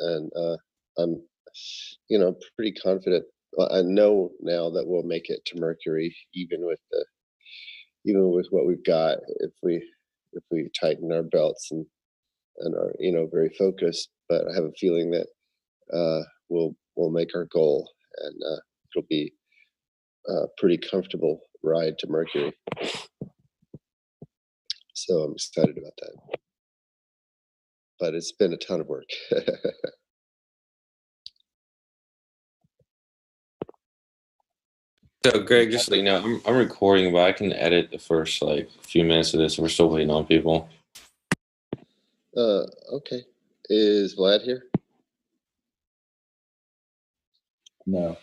and I'm, pretty confident. I know now that we'll make it to Mercury, even with what we've got, if we tighten our belts and are very focused. But I have a feeling that we'll make our goal, and it'll be a pretty comfortable ride to Mercury. So I'm excited about that. But it's been a ton of work. So, Greg, just so you know, I'm recording, but I can edit the first few minutes of this, and we're still waiting on people. Okay. Is Vlad here? No.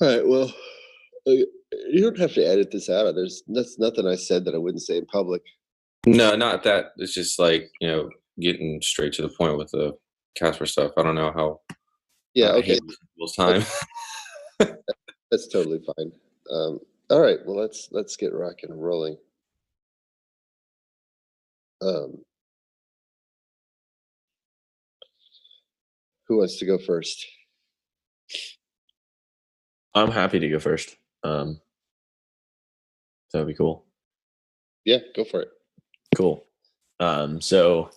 All right. Well, you don't have to edit this out. That's nothing I said that I wouldn't say in public. No, not that. It's just getting straight to the point with the Casper stuff. I don't know how. Yeah. Okay. People's time. That's totally fine. All right. Well, let's get rocking and rolling. Who wants to go first? I'm happy to go first. That would be cool. Yeah, go for it. Cool. So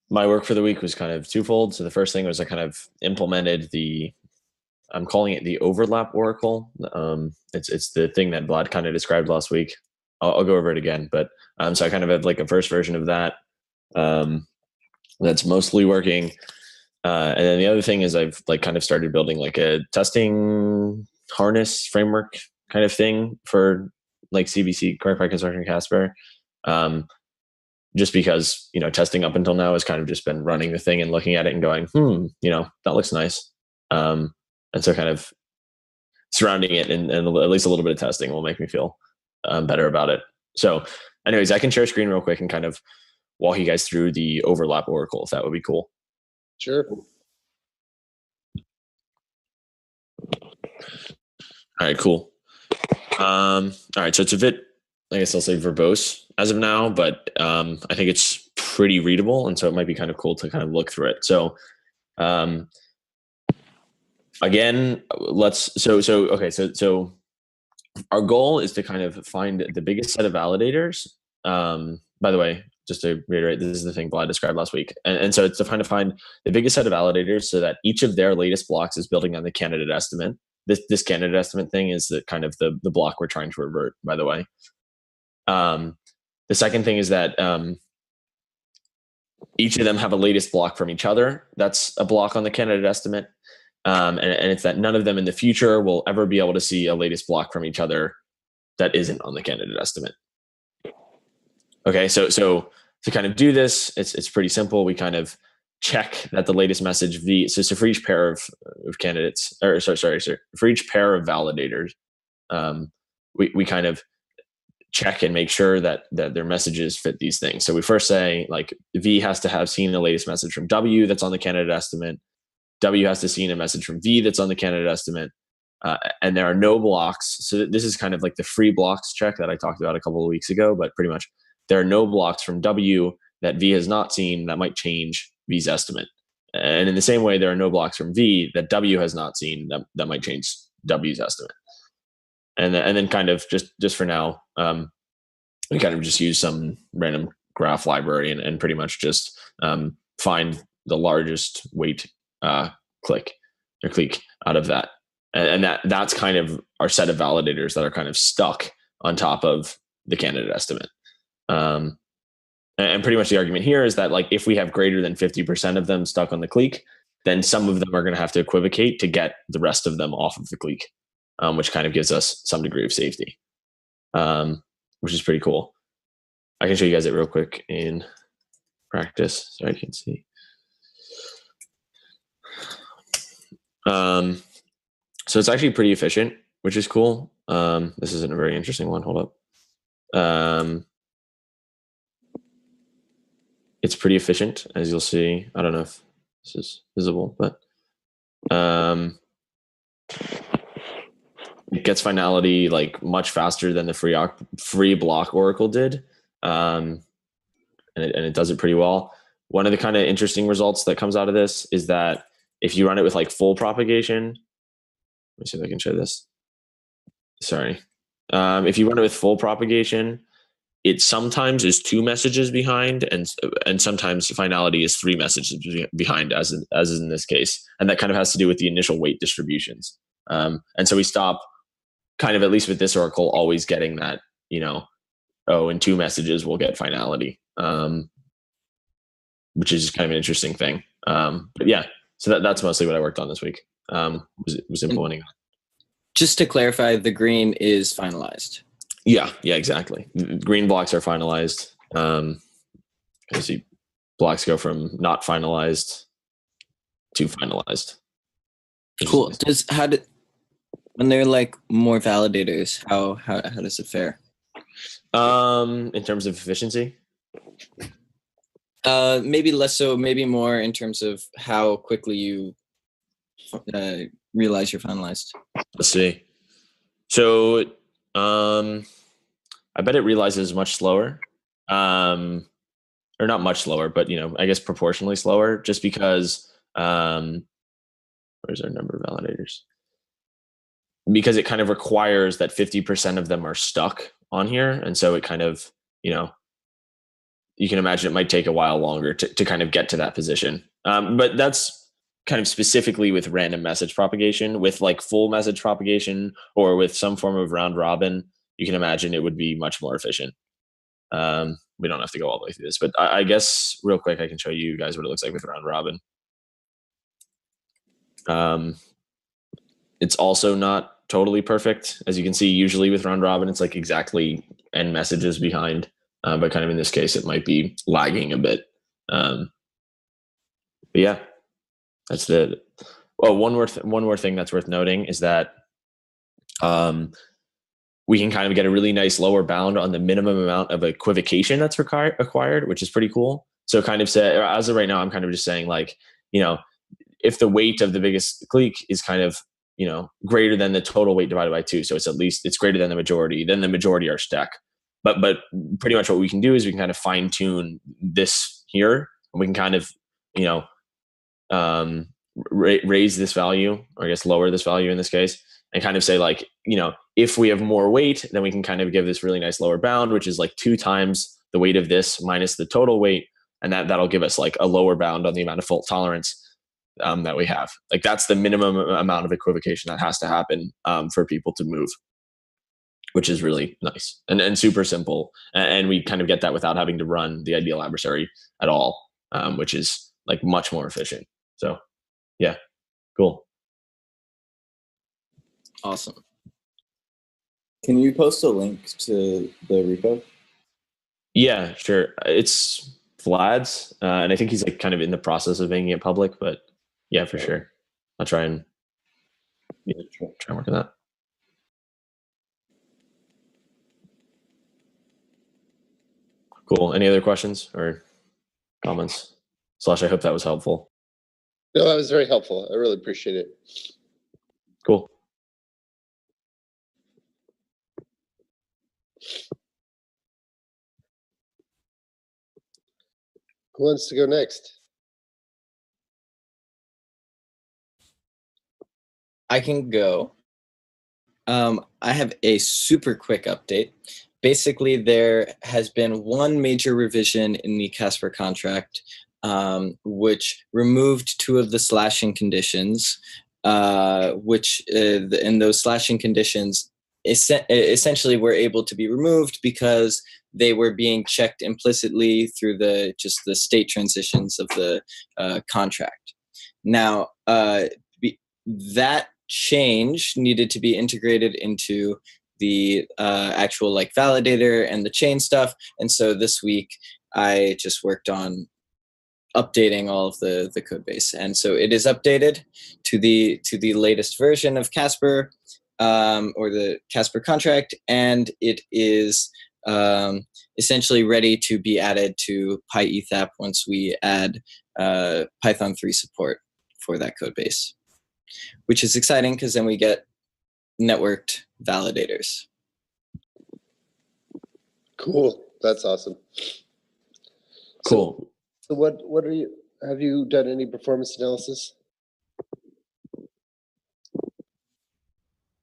my work for the week was kind of twofold. So the first thing was I kind of implemented I'm calling it the overlap oracle. It's the thing that Vlad kind of described last week. I'll go over it again, but so I kind of have like a first version of that. That's mostly working. And then the other thing is I've kind of started building like a testing harness framework kind of thing for CBC, Corporate Construction Casper. Just because, testing up until now has kind of just been running the thing and looking at it and going, that looks nice. And so kind of surrounding it and at least a little bit of testing will make me feel better about it. So anyways, I can share screen real quick and kind of walk you guys through the overlap oracle, if that would be cool. Sure. All right, cool. All right, so it's a bit, I guess I'll say verbose as of now, but I think it's pretty readable, and so it might be kind of cool to kind of look through it. So again, so our goal is to kind of find the biggest set of validators. By the way, just to reiterate, this is the thing Vlad described last week. And so it's to find the biggest set of validators so that each of their latest blocks is building on the candidate estimate. This candidate estimate thing is the kind of the block we're trying to revert, by the way. The second thing is that each of them have a latest block from each other. That's a block on the candidate estimate. And it's that none of them in the future will ever be able to see a latest block from each other that isn't on the candidate estimate. Okay, so to kind of do this, it's pretty simple. We kind of check that the latest message V. So for each pair of candidates, or sorry, for each pair of validators, we kind of check and make sure that their messages fit these things. So we first say V has to have seen the latest message from W that's on the candidate estimate. W has to see a message from V that's on the candidate estimate. And there are no blocks. So this is kind of like the free blocks check that I talked about a couple of weeks ago, but pretty much there are no blocks from W that V has not seen that might change V's estimate. And in the same way, there are no blocks from V that W has not seen that might change W's estimate. And then kind of just for now, we kind of just use some random graph library and pretty much just find the largest weight clique out of that. And that's kind of our set of validators that are kind of stuck on top of the candidate estimate. And pretty much the argument here is that if we have greater than 50% of them stuck on the clique, then some of them are going to have to equivocate to get the rest of them off of the clique, which kind of gives us some degree of safety, which is pretty cool. I can show you guys it real quick in practice so I can see. So it's actually pretty efficient, which is cool. This isn't a very interesting one. Hold up. It's pretty efficient, as you'll see. I don't know if this is visible, but it gets finality much faster than the free block oracle did, and it does it pretty well. one of the kind of interesting results that comes out of this is that if you run it with like full propagation, let me see if I can show this. Sorry. If you run it with full propagation, it sometimes is 2 messages behind, and sometimes finality is 3 messages behind, as in this case. And that kind of has to do with the initial weight distributions. And so we stop kind of, at least with this oracle, always getting that, in 2 messages we'll get finality, which is kind of an interesting thing. But yeah, so that's mostly what I worked on this week. Was implementing. Just to clarify, the green is finalized. Yeah, exactly. Green blocks are finalized. You see blocks go from not finalized to finalized. Cool. When they're like more validators, how does it fare? In terms of efficiency? Maybe less so, maybe more in terms of how quickly you realize you're finalized. Let's see. So, I bet it realizes much slower, or not much slower, but I guess proportionally slower, just because. Where's our number of validators? Because it kind of requires that 50% of them are stuck on here, and so it kind of, you can imagine it might take a while longer to kind of get to that position. But that's kind of specifically with random message propagation. With like full message propagation or with some form of round robin, you can imagine it would be much more efficient. We don't have to go all the way through this, but I guess real quick, I can show you guys what it looks like with round robin. It's also not totally perfect. As you can see, usually with round robin, it's like exactly n messages behind. But kind of in this case, it might be lagging a bit. But yeah, that's one more thing that's worth noting is that we can kind of get a really nice lower bound on the minimum amount of equivocation that's acquired, which is pretty cool. So kind of say, as of right now, I'm kind of just saying like, if the weight of the biggest clique is kind of, greater than the total weight divided by 2. So it's greater than the majority, then the majority are stuck. But pretty much what we can do is we can kind of fine tune this here, and we can kind of, raise this value, or I guess lower this value in this case, and kind of say like, if we have more weight, then we can kind of give this really nice lower bound, which is like 2 times the weight of this minus the total weight. And that'll give us like a lower bound on the amount of fault tolerance that we have. Like that's the minimum amount of equivocation that has to happen for people to move, which is really nice and super simple. And we kind of get that without having to run the ideal adversary at all, which is like much more efficient. So yeah, cool. Awesome. Can you post a link to the repo? Yeah, sure. It's Vlad's, and I think he's like kind of in the process of making it public, but yeah, for sure. I'll try and work on that. Cool. Any other questions or comments? / I hope that was helpful. No, that was very helpful. I really appreciate it. Cool. Who wants to go next? I can go. I have a super quick update. Basically, there has been one major revision in the Casper contract, which removed 2 of the slashing conditions, which in those slashing conditions essentially were able to be removed because they were being checked implicitly through the state transitions of the contract. Now, that change needed to be integrated into the actual like validator and the chain stuff. And so this week I just worked on updating all of the code base. And so it is updated to the latest version of Casper, or the Casper contract, and it is essentially ready to be added to PyEthap once we add Python 3 support for that code base, which is exciting because then we get networked validators. Cool. That's awesome. Cool. So what are you? Have you done any performance analysis?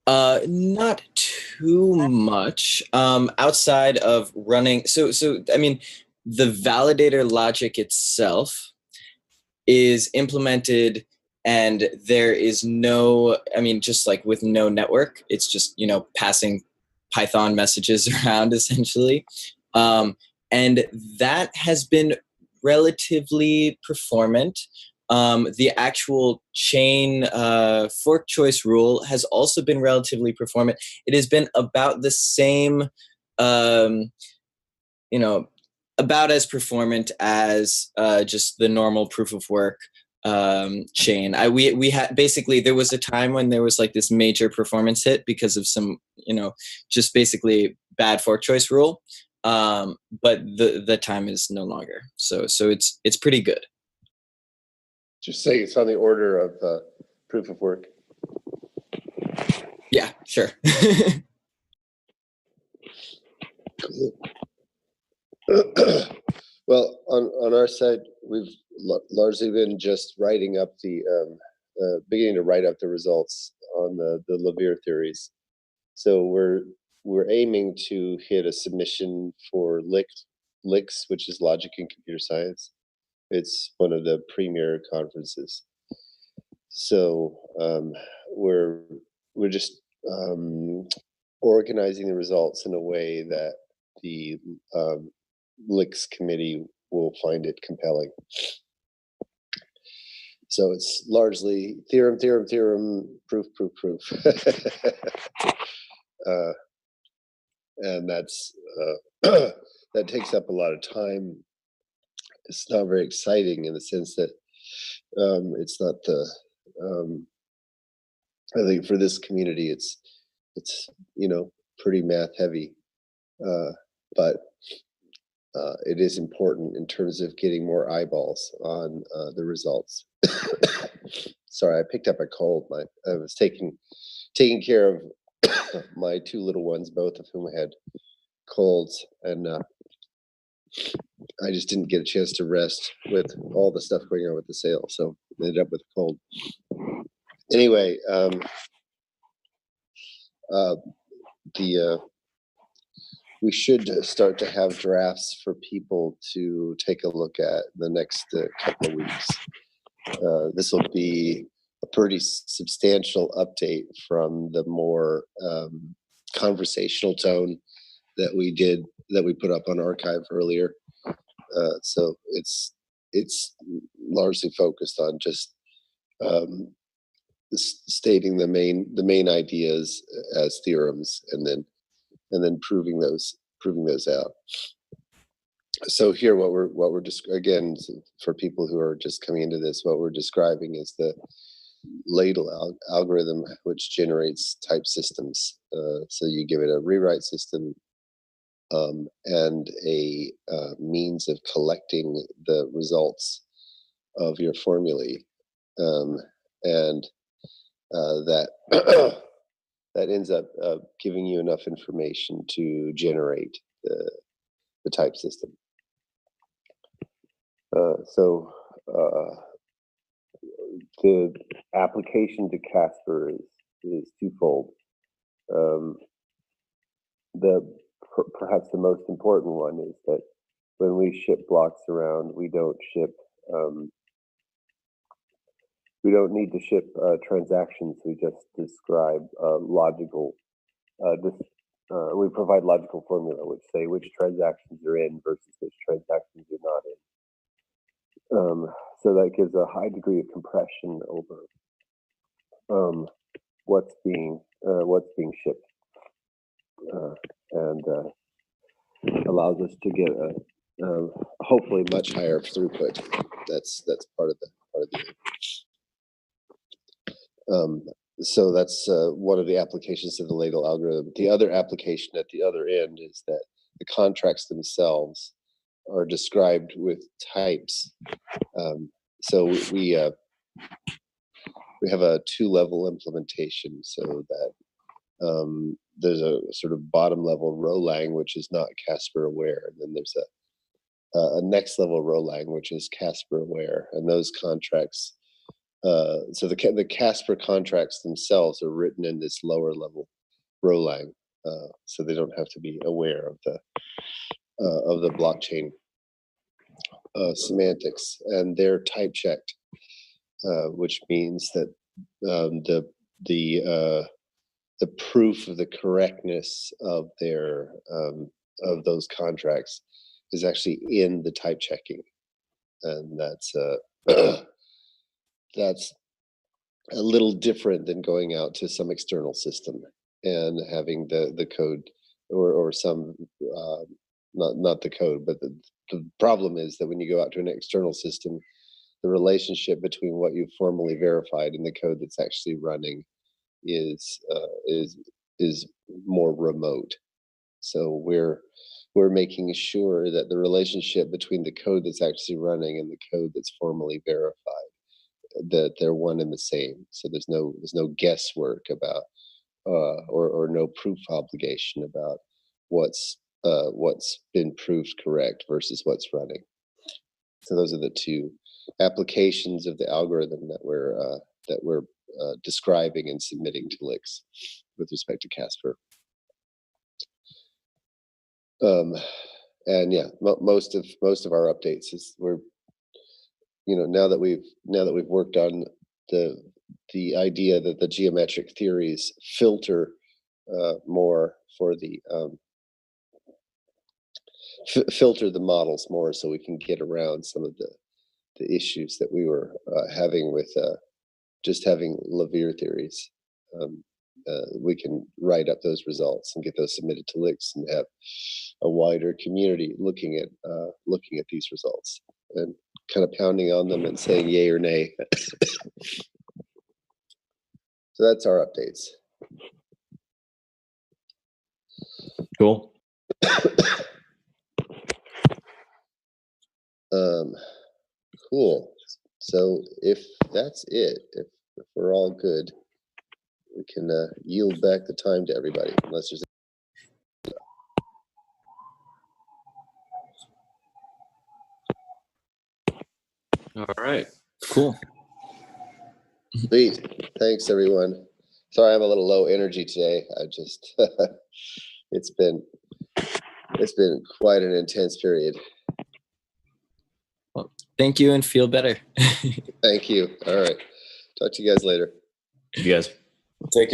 Not too much. Outside of running. So I mean, the validator logic itself is implemented, and there is no, I mean, just like with no network, it's just, passing Python messages around essentially. And that has been relatively performant. The actual chain fork choice rule has also been relatively performant. It has been about the same, um, about as performant as just the normal proof of work chain. We had basically, there was a time when there was like this major performance hit because of some, just basically bad fork choice rule. But the time is no longer. So it's pretty good. Just say it's on the order of proof of work. Yeah, sure. Well, on our side, we've largely been just writing up beginning to write up the results on the Levere theories. So we're aiming to hit a submission for LICS, which is Logic and Computer Science. It's one of the premier conferences. So we're just organizing the results in a way that the LICS committee will find it compelling. So it's largely theorem, proof. And that's that takes up a lot of time. It's not very exciting in the sense that it's not the. I think for this community, it's pretty math heavy, but it is important in terms of getting more eyeballs on the results. Sorry, I picked up a cold. I was taking care of my two little ones, both of whom had colds, and I just didn't get a chance to rest with all the stuff going on with the sale, so I ended up with a cold. Anyway, we should start to have drafts for people to take a look at the next couple of weeks. This will be a pretty substantial update from the more conversational tone that we put up on archive earlier. So it's largely focused on just stating the main ideas as theorems, and then proving those out. So here, what we're just, again, for people who are just coming into this, what we're describing is the ladle algorithm, which generates type systems. So you give it a rewrite system and a means of collecting the results of your formulae, and that that ends up giving you enough information to generate the type system. So the application to Casper is twofold. Perhaps the most important one is that when we ship blocks around, we don't need to ship transactions. We just describe logical. We provide logical formula which say which transactions are in versus which transactions are not in. So that gives a high degree of compression over what's being shipped, and allows us to get a hopefully much higher throughput. That's part of the. So that's one of the applications of the ladle algorithm. The other application at the other end is that the contracts themselves are described with types. So we have a two-level implementation, so that there's a sort of bottom level Rolang, which is not Casper aware, and then there's a next level Rolang, which is Casper aware, and those contracts. So the Casper contracts themselves are written in this lower level Rolang, so they don't have to be aware of the blockchain semantics, and they're type checked, which means that the proof of the correctness of of those contracts is actually in the type checking, and that's that's a little different than going out to some external system and having the code or some not the code, but the problem is that when you go out to an external system, the relationship between what you've formally verified and the code that's actually running is more remote. So we're making sure that the relationship between the code that's actually running and the code that's formally verified, that they're one and the same. So there's no guesswork about or no proof obligation about what's been proved correct versus what's running. So those are the two applications of the algorithm that we're describing and submitting to LIX with respect to Casper. And yeah, most of our updates is we're, now that we've worked on the idea that the geometric theories filter more for the filter the models more, so we can get around some of the issues that we were having with just having Levere theories. We can write up those results and get those submitted to LIX and have a wider community looking at these results and kind of pounding on them and saying yay or nay. So that's our updates. Cool. Cool. So if that's it, if we're all good, we can yield back the time to everybody, unless there's. All right. Cool. Sweet. Thanks, everyone. Sorry, I'm a little low energy today. I just it's been quite an intense period. Well, thank you and feel better. Thank you. All right. Talk to you guys later. You guys. Take care.